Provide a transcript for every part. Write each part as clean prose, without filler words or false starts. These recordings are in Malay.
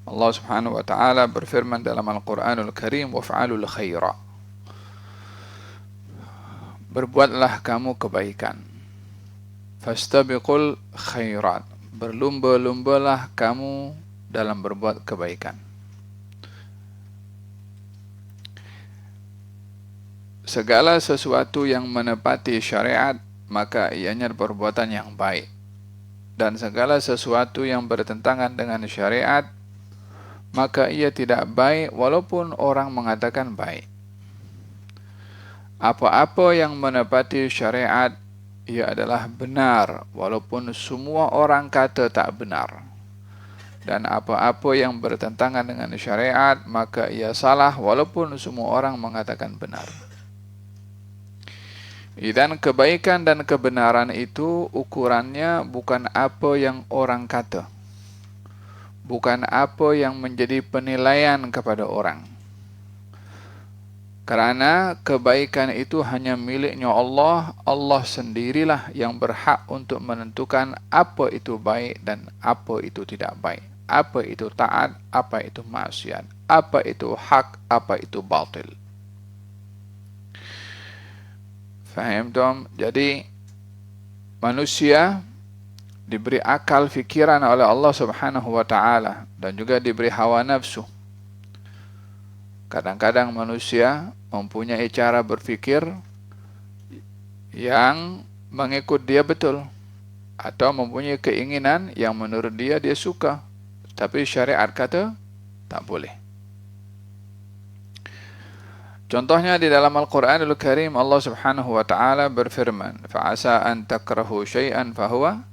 Allah Subhanahu wa taala berfirman dalam Al-Qur'anul Karim, waf'alul khaira. Berbuatlah kamu kebaikan. Fastabiqul khairat. Berlumba-lumbalah kamu dalam berbuat kebaikan. Segala sesuatu yang menepati syariat, maka ianya perbuatan yang baik. Dan segala sesuatu yang bertentangan dengan syariat, maka ia tidak baik walaupun orang mengatakan baik. Apa-apa yang menepati syariat, ia adalah benar walaupun semua orang kata tak benar. Dan apa-apa yang bertentangan dengan syariat, maka ia salah walaupun semua orang mengatakan benar. Dan kebaikan dan kebenaran itu ukurannya bukan apa yang orang kata, bukan apa yang menjadi penilaian kepada orang. Karena kebaikan itu hanya miliknya Allah. Allah sendirilah yang berhak untuk menentukan apa itu baik dan apa itu tidak baik, apa itu taat, apa itu maksiat, apa itu hak, apa itu batil. Faham Tom? Jadi manusia diberi akal fikiran oleh Allah Subhanahu wa taala dan juga diberi hawa nafsu. Kadang-kadang manusia mempunyai cara berfikir yang mengikut dia betul, atau mempunyai keinginan yang menurut dia suka, tapi syariat kata tak boleh. Contohnya di dalam Al-Qur'anul Karim, Allah Subhanahu wa taala berfirman, "Fa'asa an takrahu syai'an fahuwa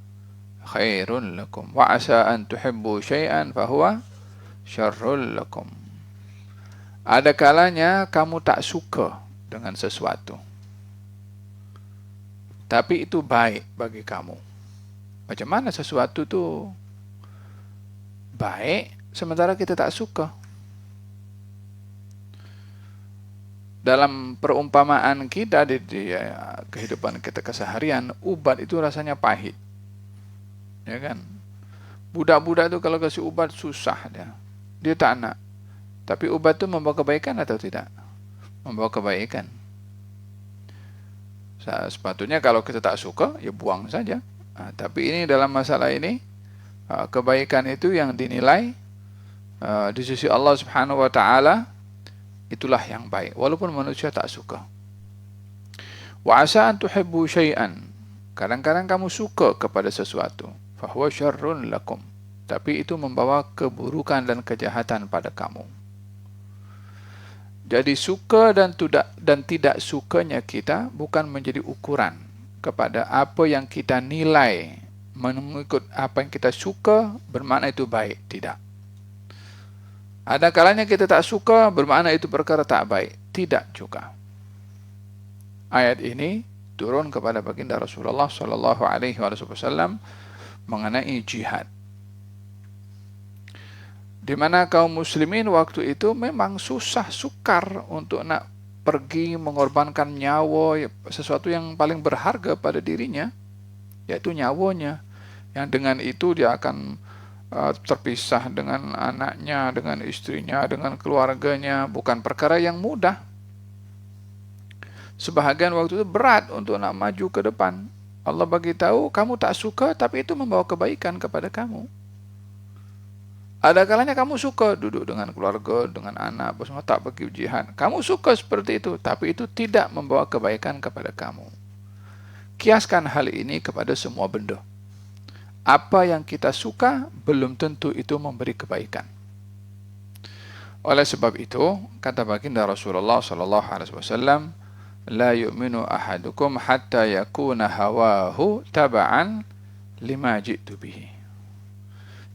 khairun lakum, wa 'asa an tuhibbu syai'an fahuwa syarrul lakum." Ada kalanya kamu tak suka dengan sesuatu, tapi itu baik bagi kamu. Macam mana sesuatu itu baik sementara kita tak suka? Dalam perumpamaan kita di kehidupan kita keseharian, ubat itu rasanya pahit, ya kan? Budak-budak itu kalau kasih ubat susah dia tak nak. Tapi ubat itu membawa kebaikan atau tidak? Membawa kebaikan. Sepatutnya kalau kita tak suka, ya buang saja. Tapi ini dalam masalah ini, kebaikan itu yang dinilai di sisi Allah Subhanahu wa taala, itulah yang baik walaupun manusia tak suka. Wa 'asa an tuhibbu syai'an. Kadang-kadang kamu suka kepada sesuatu, fa huwa syarrun lakum. Tapi itu membawa keburukan dan kejahatan pada kamu. Jadi suka dan tidak sukanya kita bukan menjadi ukuran kepada apa yang kita nilai. Mengikut apa yang kita suka bermakna itu baik, tidak. Ada kalanya kita tak suka bermakna itu perkara tak baik, tidak juga. Ayat ini turun kepada baginda Rasulullah sallallahu alaihi wasallam mengenai jihad, di mana kaum muslimin waktu itu memang susah sukar untuk nak pergi mengorbankan nyawa, sesuatu yang paling berharga pada dirinya, yaitu nyawanya, yang dengan itu dia akan terpisah dengan anaknya, dengan istrinya, dengan keluarganya. Bukan perkara yang mudah. Sebahagian waktu itu berat untuk nak maju ke depan. Allah bagi tahu kamu tak suka, tapi itu membawa kebaikan kepada kamu. Ada kalanya kamu suka duduk dengan keluarga, dengan anak, semua tak pergi jihad. Kamu suka seperti itu, tapi itu tidak membawa kebaikan kepada kamu. Kiaskan hal ini kepada semua benda. Apa yang kita suka belum tentu itu memberi kebaikan. Oleh sebab itu, kata baginda Rasulullah sallallahu alaihi wasallam, la yu'minu ahadukum hatta yakuna hawahu taba'an lima ji'tu bihi.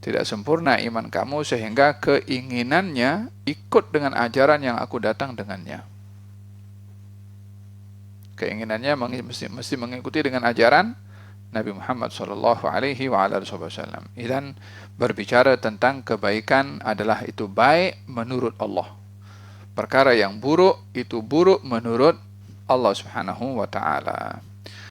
Tidak sempurna iman kamu sehingga keinginannya ikut dengan ajaran yang aku datang dengannya. Keinginannya mesti mengikuti dengan ajaran Nabi Muhammad sallallahu alaihi wasallam. Dan berbicara tentang kebaikan adalah itu baik menurut Allah. Perkara yang buruk itu buruk menurut Allah Subhanahu wa taala.